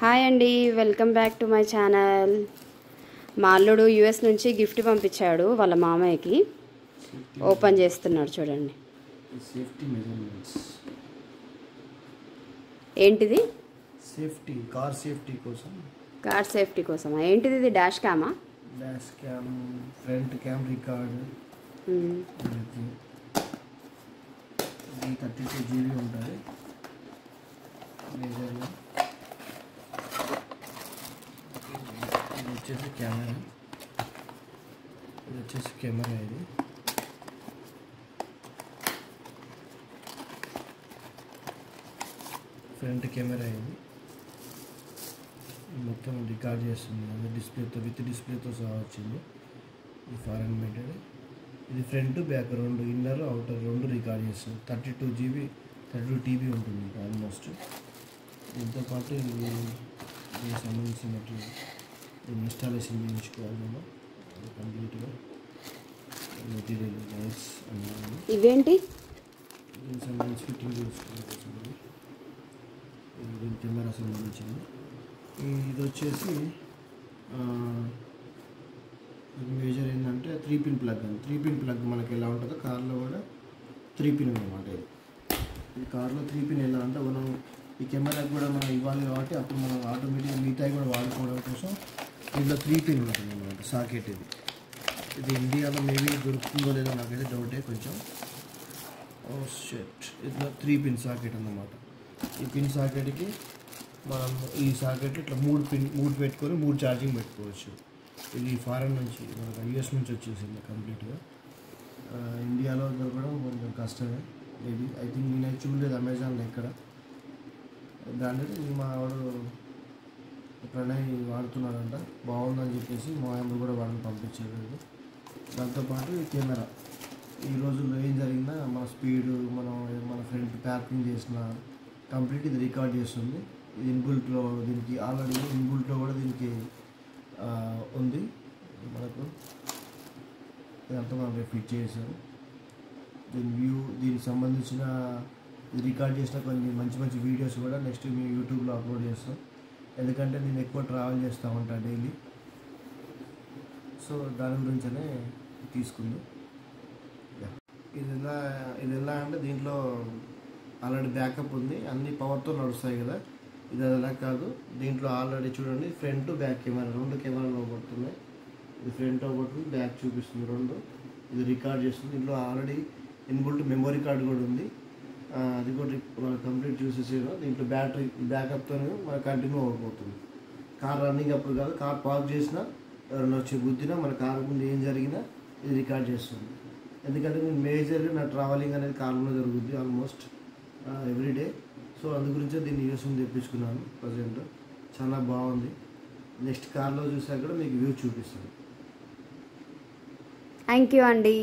Hi అండి, welcome back to my channel. మా అల్లుడు యూఎస్ నుంచి గిఫ్ట్ పంపించాడు వాళ్ళ మామయ్యకి. ఓపెన్ చేస్తున్నాడు చూడండి. Safety measurements. ఏంటిది? సేఫ్టీ, కార్ సేఫ్టీ కోసం. కార్ సేఫ్టీ కోసమా? ఏంటిది? ఇది dash క్యామా? Dash cam, front cam record, ఇది 32 GB ఉంటుంది. మేజర్గా ఇది వచ్చేసి కెమెరా, ఇది ఫ్రంట్ కెమెరా. ఇది మొత్తం రికార్డ్ చేస్తుంది, అదే డిస్ప్లేతో, విత్ డిస్ప్లేతో సహా వచ్చింది. ఇది ఫారెన్ మేడ్. ఇది ఫ్రంట్ బ్యాక్ రెండు, ఇన్నర్ అవుటర్ రెండు రికార్డ్ చేస్తుంది. 32 GB 32 TB ఉంటుంది ఆల్మోస్ట్. దీంతోపాటు దీనికి సంబంధించిన ఇన్స్టాలేషన్ చేయించుకోవాలి మనం కంప్లీట్గా. మెటీరియల్ లైట్స్ అన్నీ ఇవేంటి? దీనికి సంబంధించి ఫిట్టింగ్ చేసుకోవాలి. దీని కెమెరా సంబంధించింది. ఇది వచ్చేసి మేజర్ ఏంటంటే 3 పిన్ ప్లగ్. 3 పిన్ ప్లగ్ మనకి ఎలా ఉంటుందో కార్లో కూడా 3 పిన్ అన్నమాట. ఇది కార్లో 3 పిన్ ఎలా అంటే మనం ఈ కెమెరాకి కూడా మనం ఇవ్వాలి కాబట్టి అప్పుడు మనం ఆటోమేటిక్గా మిగతాయి కూడా వాడుకోవడం కోసం దీంట్లో 3 పిన్ ఉంటుంది అన్నమాట సాకెట్. ఇది ఇండియాలో మేబీ దొరుకుతుందో లేదో నాకైతే డౌటే కొంచెం. షెట్, ఇట్లా 3 పిన్ సాకెట్ అన్నమాట. ఈ పిన్ సాకెట్కి మనం ఈ సాకెట్ ఇట్లా 3 పెట్టుకొని 3 ఛార్జింగ్ పెట్టుకోవచ్చు. ఇది ఫారెన్ నుంచి, మనకు యూఎస్ నుంచి వచ్చేసింది కంప్లీట్గా. ఇండియాలో దొరకడం కొంచెం కష్టమే మేబీ. ఐ థింక్ నేను చూడలేదు అమెజాన్లో ఎక్కడ. దాంట్లో ఇది మా వాడు ప్రణయ్ వాడుతున్నాడంట, బాగుందని చెప్పేసి మా ఆయన కూడా వాడిని పంపించాడు. దాంతోపాటు ఈ కెమెరా, ఈ రోజుల్లో ఏం జరిగినా మన స్పీడు, మన ఫ్రంట్ ప్యాకింగ్ చేసిన కంప్లీట్ ఇది రికార్డ్ చేస్తుంది. ఇది ఇన్బుల్ట్లో, దీనికి ఆల్రెడీ ఇన్బుల్ట్లో కూడా దీనికి ఉంది మనకు. ఇదంతా మనం ఫిట్ చేసాము. దీనికి సంబంధించిన రికార్డ్ చేసిన కొన్ని మంచి వీడియోస్ కూడా నెక్స్ట్ మీ యూట్యూబ్లో అప్లోడ్ చేస్తాం. ఎందుకంటే నేను ఎక్కువ ట్రావెల్ చేస్తూ ఉంటాను డైలీ. సో దాని గురించనే తీసుకుంది. ఇది ఎలా అంటే దీంట్లో ఆల్రెడీ బ్యాకప్ ఉంది, అన్ని పవర్తో నడుస్తాయి కదా. ఇది అలా కాదు, దీంట్లో ఆల్రెడీ చూడండి ఫ్రంట్ బ్యాక్ కెమెరా, రెండు కెమెరాలు పడుతున్నాయి. ఇది ఫ్రంట్ ఒకటి, బ్యాక్ చూపిస్తుంది రెండు. ఇది రికార్డ్ చేస్తుంది. దీంట్లో ఆల్రెడీ ఇన్బుల్ట్ మెమరీ కార్డు కూడా ఉంది. అది కూడా మనం కంప్లీట్ చూసేసాను. దీంట్లో బ్యాటరీ బ్యాకప్తో మన కంటిన్యూ అయిపోతుంది. కార్ రన్నింగ్ అప్పుడు కాదు, కార్ పార్క్ చేసినా ఎవరైనా వచ్చి గుద్దినా మన కార్ ముందు ఏం జరిగినా ఇది రికార్డ్ చేస్తుంది. ఎందుకంటే నేను మేజర్గా నా ట్రావెలింగ్ అనేది కార్లో జరుగుద్ది ఆల్మోస్ట్ ఎవ్రీడే. సో అందు గురించే దీన్ని యూఎస్ నుంచి తెప్పించుకున్నాను. ప్రజెంట్ చాలా బాగుంది. నెక్స్ట్ కార్లో చూసాక కూడా మీకు వ్యూ చూపిస్తాను. థ్యాంక్ యూ అండి.